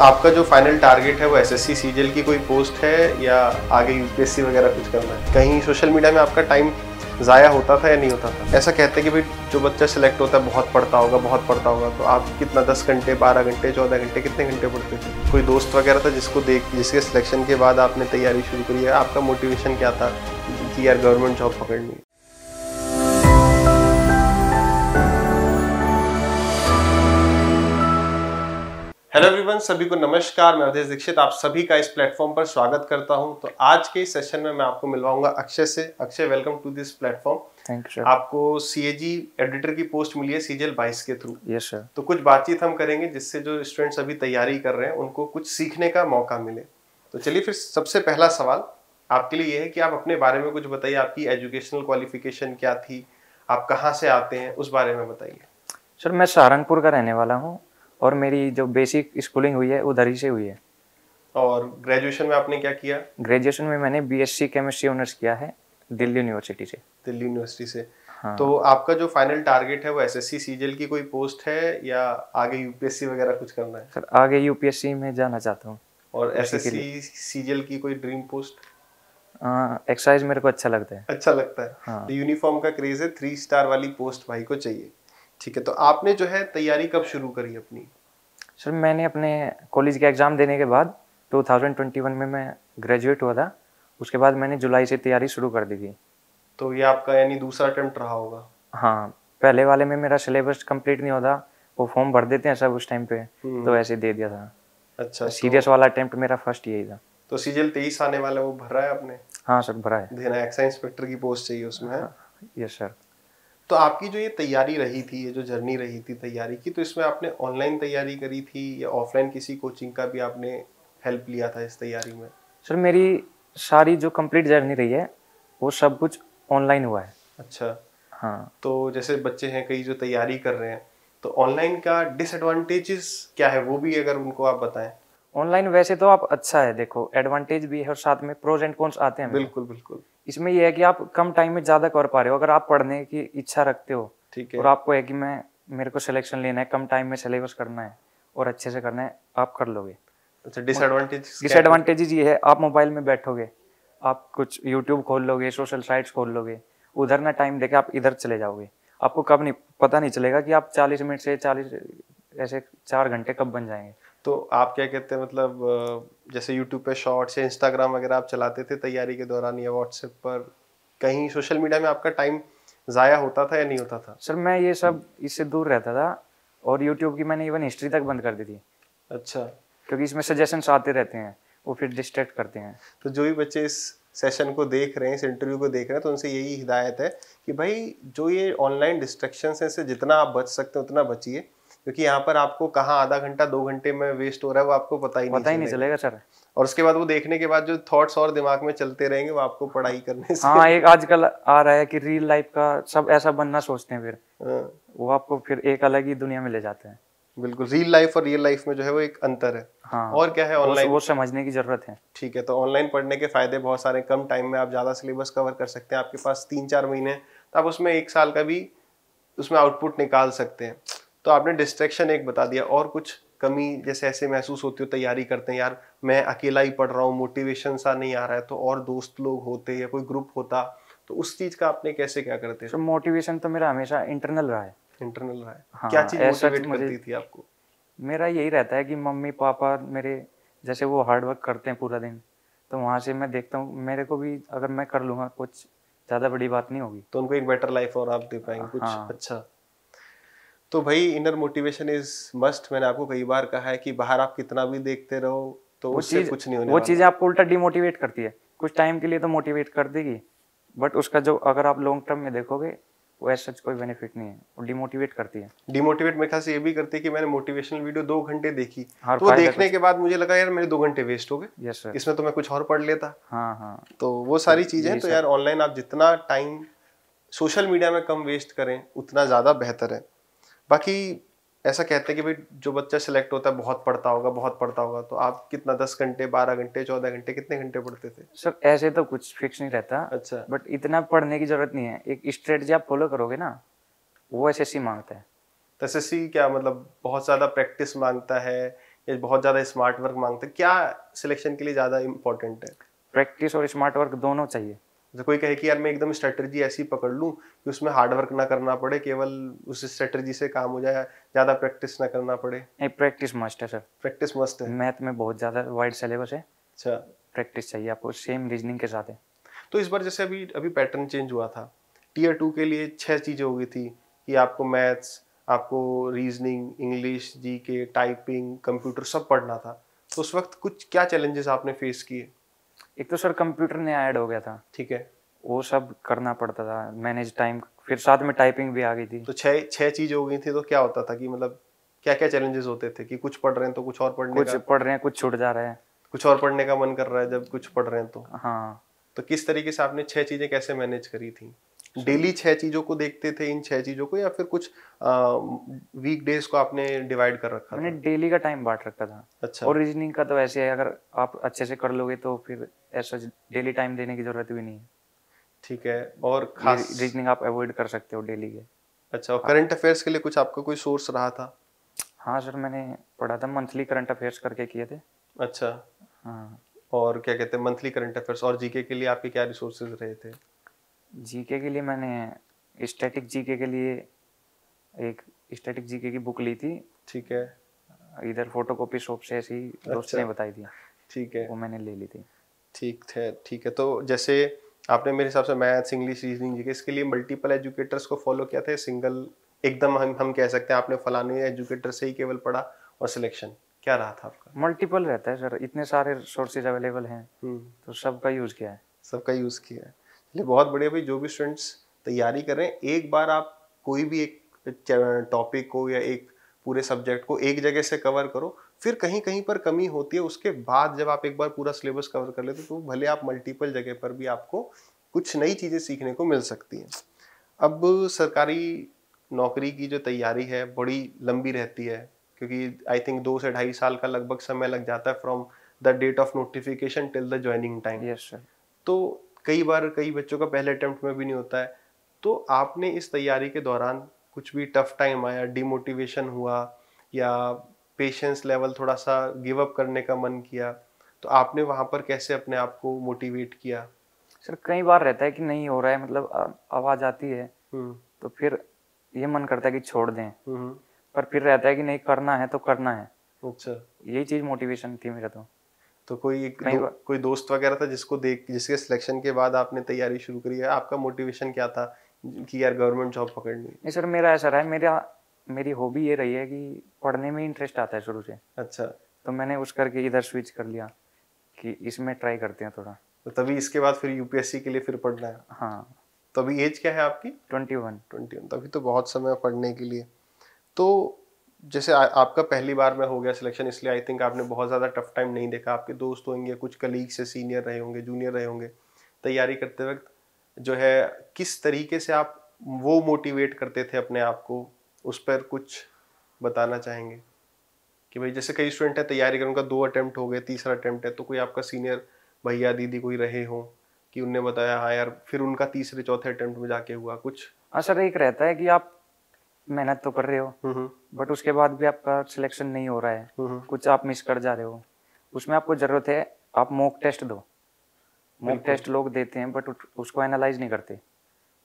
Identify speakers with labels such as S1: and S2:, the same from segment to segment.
S1: आपका जो final target है वो एसएससी सीजीएल की कोई पोस्ट है या आगे यूपीएससी वगैरह कुछ करना है? कहीं सोशल मीडिया में आपका टाइम ज़ाया होता था या नहीं होता था? ऐसा कहते हैं कि भाई जो बच्चा सिलेक्ट होता है बहुत पढ़ता होगा, तो आप कितना 10 घंटे, 12 घंटे, 14 घंटे, कितने घंटे पढ़ते थे? कोई दोस्त वगैरह था जिसके सिलेक्शन के बाद आपने तैयारी शुरू करी है? आपका मोटिवेशन क्या था कि यार गवर्नमेंट जॉब पकड़नी है? हेलो एवरीवन, सभी को नमस्कार। मैं अवधेश दीक्षित आप सभी का इस प्लेटफॉर्म पर स्वागत करता हूं। तो आज के इस सेशन में मैं आपको मिलवाऊंगा अक्षय से। Akshay, welcome to this platform.
S2: Thank you.
S1: आपको सीएजी एडिटर की पोस्ट मिली है सीजीएल 22 के थ्रू।
S2: Yes sir.
S1: तो कुछ बातचीत हम करेंगे जिससे जो स्टूडेंट्स अभी तैयारी कर रहे हैं उनको कुछ सीखने का मौका मिले। तो चलिए फिर सबसे पहला सवाल आपके लिए ये है कि आप अपने बारे में कुछ बताइए। आपकी एजुकेशनल क्वालिफिकेशन क्या थी, आप कहाँ से आते हैं, उस बारे में बताइए।
S2: सर मैं सहारनपुर का रहने वाला हूँ और मेरी जो बेसिक स्कूलिंग हुई है उधर ही से हुई है।
S1: और ग्रेजुएशन में आपने क्या किया?
S2: ग्रेजुएशन में मैंने बीएससी केमिस्ट्री ऑनर्स किया है दिल्ली यूनिवर्सिटी से।
S1: दिल्ली यूनिवर्सिटी से।
S2: हाँ।
S1: तो आपका जो फाइनल टारगेट है वो एसएससी सीजीएल की कोई पोस्ट है या आगे यूपीएससी वगैरह कुछ करना है?
S2: सर आगे यूपीएससी में जाना चाहता हूँ।
S1: और एसएससी सीजीएल की कोई ड्रीम पोस्ट?
S2: एक्साइज मेरे को अच्छा लगता है।
S1: अच्छा लगता है।
S2: हाँ।
S1: तो यूनिफॉर्म का क्रेज है, 3 स्टार वाली पोस्ट भाई को चाहिए। ठीक है, तो आपने जो है तैयारी कब शुरू करी अपनी?
S2: सर मैंने अपने कॉलेज के एग्ज़ाम देने के बाद 2021 में मैं ग्रेजुएट हुआ था। उसके बाद मैंने जुलाई से तैयारी शुरू कर दी थी।
S1: तो ये आपका यानी दूसरा अटेम्प्ट रहा होगा?
S2: हाँ, पहले वाले में मेरा सिलेबस कंप्लीट नहीं होता, वो फॉर्म भर देते हैं सब उस टाइम पे, तो ऐसे दे दिया था।
S1: अच्छा।
S2: सीरियस वाला अटेम्प्ट मेरा फर्स्ट यही था।
S1: तो सीजीएल 23 आने वाला, वो भरा है आपने?
S2: हाँ सर, भरा है।
S1: देना है, एक्साइज इंस्पेक्टर की पोस्ट चाहिए उसमें है?
S2: Yes sir.
S1: तो आपकी जो ये तैयारी रही थी, ये जो जर्नी रही थी तैयारी की, तो इसमें आपने ऑनलाइन तैयारी करी थी या ऑफलाइन किसी कोचिंग का भी आपने हेल्प लिया था इस तैयारी में?
S2: सर मेरी सारी जो कंप्लीट जर्नी रही है वो सब कुछ ऑनलाइन हुआ है।
S1: अच्छा।
S2: हाँ।
S1: तो जैसे बच्चे हैं कई जो तैयारी कर रहे हैं, तो ऑनलाइन का डिसएडवांटेजेस क्या है वो भी अगर उनको आप बताएं।
S2: ऑनलाइन वैसे तो आप अच्छा है, देखो एडवांटेज भी है और साथ में प्रोज एंड कॉन्स आते हैं।
S1: बिल्कुल बिल्कुल।
S2: इसमें ये है कि आप कम टाइम में ज़्यादा कर पा रहे हो अगर आप पढ़ने की इच्छा रखते हो।
S1: ठीक है।
S2: और आपको है कि मेरे को सिलेक्शन लेना है, कम टाइम में सिलेबस करना है और अच्छे से करना है, आप कर लोगे।
S1: अच्छा,
S2: डिसएडवांटेज ये है, आप मोबाइल में बैठोगे, आप कुछ यूट्यूब खोल लोगे, सोशल साइट्स खोल लोगे, उधर ना टाइम देके आप इधर चले जाओगे। आपको कब नहीं पता नहीं चलेगा कि आप 40 मिनट से 40 ऐसे 4 घंटे कब बन जाएंगे।
S1: तो आप क्या कहते हैं, मतलब जैसे यूट्यूब पे शॉर्ट्स या इंस्टाग्राम वगैरह आप चलाते थे तैयारी के दौरान या व्हाट्सएप पर, कहीं सोशल मीडिया में आपका टाइम ज़ाया होता था या नहीं होता था?
S2: सर मैं ये सब इससे दूर रहता था और यूट्यूब की मैंने इवन हिस्ट्री तक बंद कर दी थी।
S1: अच्छा।
S2: क्योंकि इसमें सजेशंस आते रहते हैं, वो फिर डिस्ट्रैक्ट करते हैं।
S1: तो जो भी बच्चे इस सेशन को देख रहे हैं, इस इंटरव्यू को देख रहे हैं, तो उनसे यही हिदायत है कि भाई जो ये ऑनलाइन डिस्ट्रैक्शंस हैं इससे जितना आप बच सकते हैं उतना बचिए, क्योंकि यहाँ पर आपको कहाँ आधा घंटा 2 घंटे में वेस्ट हो रहा है वो आपको पता ही नहीं
S2: चलेगा सर।
S1: और उसके बाद वो देखने के बाद जो थॉट्स और दिमाग में चलते रहेंगे वो आपको पढ़ाई करने से
S2: हाँ, एक आजकल आ रहा है कि रियल लाइफ का सब ऐसा बनना सोचते हैं, फिर वो आपको फिर एक अलग ही दुनिया में ले जाते हैं।
S1: बिल्कुल, रियल लाइफ और रियल लाइफ में जो है वो एक अंतर है।
S2: हाँ।
S1: और क्या है ऑनलाइन,
S2: वो समझने की जरूरत है।
S1: ठीक है। तो ऑनलाइन पढ़ने के फायदे बहुत सारे, कम टाइम में आप ज़्यादा सिलेबस कवर कर सकते हैं। आपके पास 3-4 महीने, तो आप उसमें 1 साल का भी उसमें आउटपुट निकाल सकते हैं। तो आपने डिस्ट्रैक्शन एक बता दिया, और कुछ कमी जैसे ऐसे महसूस होती हो तैयारी करते हैं, यार मैं अकेला ही पढ़ रहा हूँ, मोटिवेशन सा नहीं आ रहा है, तो और दोस्त लोग होते या कोई ग्रुप होता, तो उस चीज़ का आपने कैसे क्या करते?
S2: तो मोटिवेशन तो मेरा हमेशा इंटरनल रहा है।
S1: इंटरनल रहा है।
S2: हाँ,
S1: क्या चीज़ मोटिवेट करती थी आपको?
S2: मेरा यही रहता है कि मम्मी पापा मेरे जैसे वो हार्ड वर्क करते हैं पूरा दिन, तो वहाँ से मैं देखता हूँ मेरे को भी अगर मैं कर लूँगा कुछ ज़्यादा बड़ी बात नहीं होगी,
S1: तो उनको एक बेटर लाइफ और आप दे पाएंगे कुछ।
S2: हाँ।
S1: अच्छा। तो भाई इनर मोटिवेशन इज मस्ट। मैंने आपको कई बार कहा है कि बाहर आप कितना भी देखते रहो तो उससे कुछ नहीं होने
S2: वो
S1: वाला।
S2: चीज़ आपको उल्टा डिमोटिवेट करती है। कुछ टाइम के लिए तो मोटिवेट कर देगी, बट उसका जो अगर आप लॉन्ग टर्म में देखोगे वो ऐसा कोई बेनिफिट नहीं है, वो डिमोटिवेट करती है।
S1: डिमोटिवेट मेरे ख्याल से ये भी करती है कि मैंने मोटिवेशनल वीडियो 2 घंटे देखी, तो वो
S2: फायदा
S1: देखने के बाद मुझे लगा यार मेरे 2 घंटे वेस्ट हो गए,
S2: यस सर।
S1: इसमें तो मैं कुछ और पढ़ लेता।
S2: हाँ हाँ।
S1: तो वो सारी चीजें, तो यार ऑनलाइन आप जितना टाइम सोशल मीडिया में कम वेस्ट करें उतना ज्यादा बेहतर है। बाकी ऐसा कहते हैं कि भाई जो बच्चा सिलेक्ट होता है बहुत पढ़ता होगा, तो आप कितना 10 घंटे, 12 घंटे, 14 घंटे, कितने घंटे पढ़ते थे?
S2: सर ऐसे तो कुछ फिक्स नहीं रहता।
S1: अच्छा।
S2: बट इतना पढ़ने की जरूरत नहीं है, एक स्ट्रेटजी आप फॉलो करोगे ना, वो एसएससी मांगता है।
S1: तो एसएससी क्या मतलब बहुत ज्यादा प्रैक्टिस मांगता है या बहुत ज़्यादा स्मार्ट वर्क मांगता है? क्या सिलेक्शन के लिए ज़्यादा इम्पोर्टेंट है?
S2: प्रैक्टिस और स्मार्ट वर्क दोनों चाहिए।
S1: जैसे कोई कहे कि यार मैं एकदम स्ट्रेटजी ऐसी पकड़ लूँ कि उसमें हार्ड वर्क ना करना पड़े, केवल उस स्ट्रेटजी से काम हो जाए, ज़्यादा प्रैक्टिस ना करना पड़े।
S2: नहीं, प्रैक्टिस मस्ट है सर।
S1: प्रैक्टिस मस्ट है।
S2: मैथ में बहुत ज़्यादा वाइड सिलेबस है,
S1: अच्छा,
S2: प्रैक्टिस चाहिए आपको सेम रीजनिंग के साथ है।
S1: तो इस बार जैसे अभी अभी पैटर्न चेंज हुआ था, टीयर 2 के लिए 6 चीज़ें हो गई थी कि आपको मैथ्स, आपको reasoning, English, GK, typing, computer सब पढ़ना था। तो उस वक्त कुछ क्या चैलेंजेस आपने फेस किए?
S2: एक तो सर कंप्यूटर नया ऐड हो गया था,
S1: ठीक है,
S2: वो सब करना पड़ता था, मैनेज टाइम, फिर साथ में टाइपिंग भी आ गई थी।
S1: तो छह चीज़ें हो गई थी, तो क्या होता था कि मतलब क्या क्या चैलेंजेस होते थे कि कुछ पढ़ रहे हैं तो कुछ और पढ़ने
S2: कुछ
S1: का,
S2: पढ़ रहे हैं, कुछ छूट जा रहा है।
S1: कुछ और पढ़ने का मन कर रहा है जब कुछ पढ़ रहे हैं
S2: हाँ
S1: तो किस तरीके से आपने 6 चीज़ें कैसे मैनेज करी थी? डेली 6 चीज़ों को देखते थे, इन 6 चीज़ों को, या फिर कुछ वीक डेज को आपने डिवाइड कर रखा
S2: मैंने
S1: था?
S2: डेली का टाइम बांट रखा था।
S1: अच्छा,
S2: और रीजनिंग का तो ऐसे है, अगर आप अच्छे से कर लोगे तो फिर ऐसा डेली टाइम देने की जरूरत भी नहीं है।
S1: ठीक है। और
S2: ये
S1: खास,
S2: रीजनिंग आप अवॉइड कर सकते हो डेली के।
S1: अच्छा, और करंट अफेयर्स के लिए कुछ आपका कोई सोर्स रहा था?
S2: हाँ सर, मैंने पढ़ा था, मंथली करंट अफेयर्स करके किए थे।
S1: अच्छा,
S2: हाँ,
S1: और क्या कहते हैं, मंथली करंट अफेयर्स। और जीके के लिए आपके क्या रिसोर्सेज रहे थे?
S2: जीके के लिए मैंने स्टैटिक जीके के लिए एक स्टैटिक जीके की बुक ली थी,
S1: ठीक है,
S2: इधर फोटोकॉपी शॉप से, ऐसी दोस्त
S1: अच्छा,
S2: ने बताई थी,
S1: ठीक है,
S2: वो मैंने ले ली थी।
S1: ठीक है, ठीक है। तो जैसे आपने मेरे हिसाब से मैथ्स, इंग्लिश, रीजनिंग, जीके, इसके लिए मल्टीपल एजुकेटर्स को फॉलो किया था, सिंगल एकदम हम कह सकते हैं आपने फलाने एजुकेटर से ही केवल पढ़ा और सिलेक्शन क्या रहा था आपका?
S2: मल्टीपल रहता है सर, इतने सारे सोर्सेज अवेलेबल हैं तो सबका यूज़ किया है।
S1: सबका यूज़ किया है। चलिए बहुत बढ़िया भाई। जो भी स्टूडेंट्स तैयारी कर रहे हैं, एक बार आप कोई भी एक टॉपिक को या एक पूरे सब्जेक्ट को एक जगह से कवर करो, फिर कहीं कहीं पर कमी होती है, उसके बाद जब आप एक बार पूरा सिलेबस कवर कर लेते हो तो भले आप मल्टीपल जगह पर भी आपको कुछ नई चीज़ें सीखने को मिल सकती हैं। अब सरकारी नौकरी की जो तैयारी है बड़ी लंबी रहती है, क्योंकि आई थिंक 2 से ढाई साल का लगभग समय लग जाता है from the date of notification till the joining time.
S2: Yes sir.
S1: तो कई बार कई बच्चों का पहले अटेम्प्ट में भी नहीं होता है। तो आपने इस तैयारी के दौरान कुछ भी टफ टाइम आया, डिमोटिवेशन हुआ, या पेशेंस लेवल थोड़ा सा गिव अप करने का मन किया, तो आपने वहाँ पर कैसे अपने आप को मोटिवेट किया?
S2: सर कई बार रहता है कि नहीं हो रहा है, मतलब आवाज़ आती है
S1: हम्म,
S2: तो फिर ये मन करता है कि छोड़ दें,
S1: हम्म,
S2: पर फिर रहता है कि नहीं, करना है तो करना है।
S1: अच्छा।
S2: यही चीज़ मोटिवेशन थी मेरा तो।
S1: तो कोई
S2: कई बार
S1: कोई दोस्त वगैरह था जिसको देख, जिसके सिलेक्शन के बाद आपने तैयारी शुरू करी है? आपका मोटिवेशन क्या था कि यार गवर्नमेंट जॉब पकड़नी है?
S2: नहीं सर, मेरा ऐसा रहा है, मेरी हॉबी ये रही है कि पढ़ने में इंटरेस्ट आता है शुरू से,
S1: अच्छा,
S2: तो मैंने उस करके इधर स्विच कर लिया कि इसमें ट्राई करते हैं थोड़ा।
S1: तो तभी इसके बाद फिर यूपीएससी के लिए फिर पढ़ना है।
S2: हाँ।
S1: तो अभी एज क्या है आपकी?
S2: 21।
S1: 21, तभी तो बहुत समय है पढ़ने के लिए। तो जैसे आपका पहली बार में हो गया सिलेक्शन, इसलिए आई थिंक आपने बहुत ज़्यादा टफ टाइम नहीं देखा। आपके दोस्त होंगे, कुछ कलीग से सीनियर रहे होंगे, जूनियर रहे होंगे। तैयारी करते वक्त जो है किस तरीके से आप वो मोटिवेट करते थे अपने आप को, उस पर कुछ बताना चाहेंगे? कि भाई जैसे कई स्टूडेंट है तैयारी कर, उनका 2 अटेम्प्ट हो गए, तीसरा अटेम्प्ट है, तो कोई आपका सीनियर भैया दीदी कोई रहे हो कि उनने बताया हाँ यार, फिर उनका तीसरे चौथे अटेम्प्ट में जाके हुआ कुछ?
S2: हाँ सर, एक रहता है कि आप मेहनत तो कर रहे हो बट उसके बाद भी आपका सिलेक्शन नहीं हो रहा है, कुछ आप मिस कर जा रहे हो, उसमें आपको ज़रूरत है आप मॉक टेस्ट दो। मॉक टेस्ट लोग देते हैं बट उसको एनालाइज नहीं करते,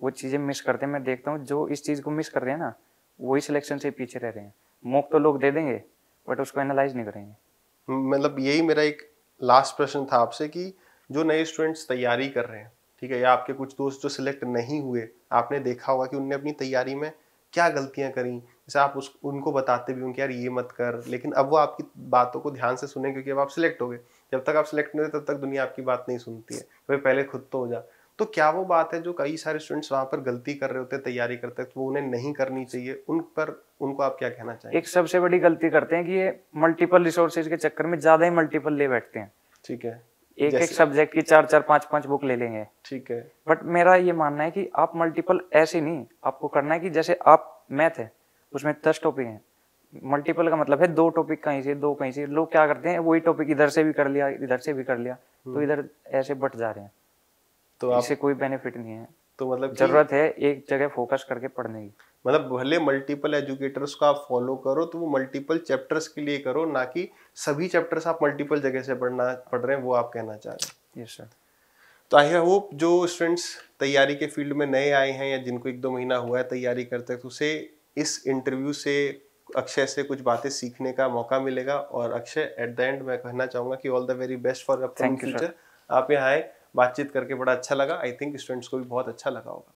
S2: वो चीज़ें मिस करते हैं। मैं देखता हूँ जो इस चीज़ को मिस कर रहे हैं ना, वही सिलेक्शन से पीछे रह रहे हैं। मॉक तो लोग दे देंगे बट उसको एनालाइज नहीं करेंगे।
S1: मतलब यही मेरा एक लास्ट प्रश्न था आपसे कि जो नए स्टूडेंट्स तैयारी कर रहे हैं, ठीक है, या आपके कुछ दोस्त जो सिलेक्ट नहीं हुए, आपने देखा होगा कि उनने अपनी तैयारी में क्या गलतियां करी, जैसे आप उनको बताते भी होंगे यार ये मत कर, लेकिन अब वो आपकी बातों को ध्यान से सुने क्योंकि अब आप सिलेक्ट हो गए। जब तक आप सिलेक्ट नहीं होते तब तक दुनिया आपकी बात नहीं सुनती है, भाई पहले खुद तो हो जा। तो क्या वो बात है जो कई सारे स्टूडेंट्स वहाँ पर गलती कर रहे होते हैं तैयारी करते हैं, तो वो उन्हें नहीं करनी चाहिए, उन पर उनको आप क्या कहना चाहेंगे?
S2: एक सबसे बड़ी गलती करते हैं कि ये मल्टीपल रिसोर्सेज के चक्कर में ज़्यादा ही मल्टीपल ले बैठते हैं।
S1: ठीक है,
S2: एक एक सब्जेक्ट की 4-4 5-5 बुक ले लेंगे।
S1: ठीक है,
S2: बट मेरा ये मानना है कि आप मल्टीपल ऐसे नहीं, आपको करना है कि जैसे आप मैथ है उसमें 10 टॉपिक हैं, मल्टीपल का मतलब है 2 टॉपिक कहीं से 2 कहीं से। लोग क्या करते हैं, वही टॉपिक इधर से भी कर लिया इधर से भी कर लिया, तो इधर ऐसे बट जा रहे हैं,
S1: तो आप
S2: इससे कोई बेनिफिट नहीं है।
S1: तो मतलब
S2: जरूरत है एक जगह फोकस करके पढ़ने की।
S1: मतलब भले मल्टीपल एजुकेटर्स को आप फॉलो करो तो वो मल्टीपल चैप्टर्स के लिए करो, ना कि सभी चैप्टर्स आप मल्टीपल जगह से पढ़ रहे हैं, वो आप कहना चाह रहे हैं।
S2: Yes sir.
S1: तो आई होप जो स्टूडेंट्स तैयारी के फील्ड में नए आए हैं या जिनको 1-2 महीना हुआ है तैयारी करते हैं, तो उसे इस इंटरव्यू से, अक्षय से कुछ बातें सीखने का मौका मिलेगा। और अक्षय, एट द एंड मैं कहना चाहूँगा कि all the very best for upcoming future. आप यहाँ आए, बातचीत करके बड़ा अच्छा लगा। आई थिंक स्टूडेंट्स को भी बहुत अच्छा लगा होगा।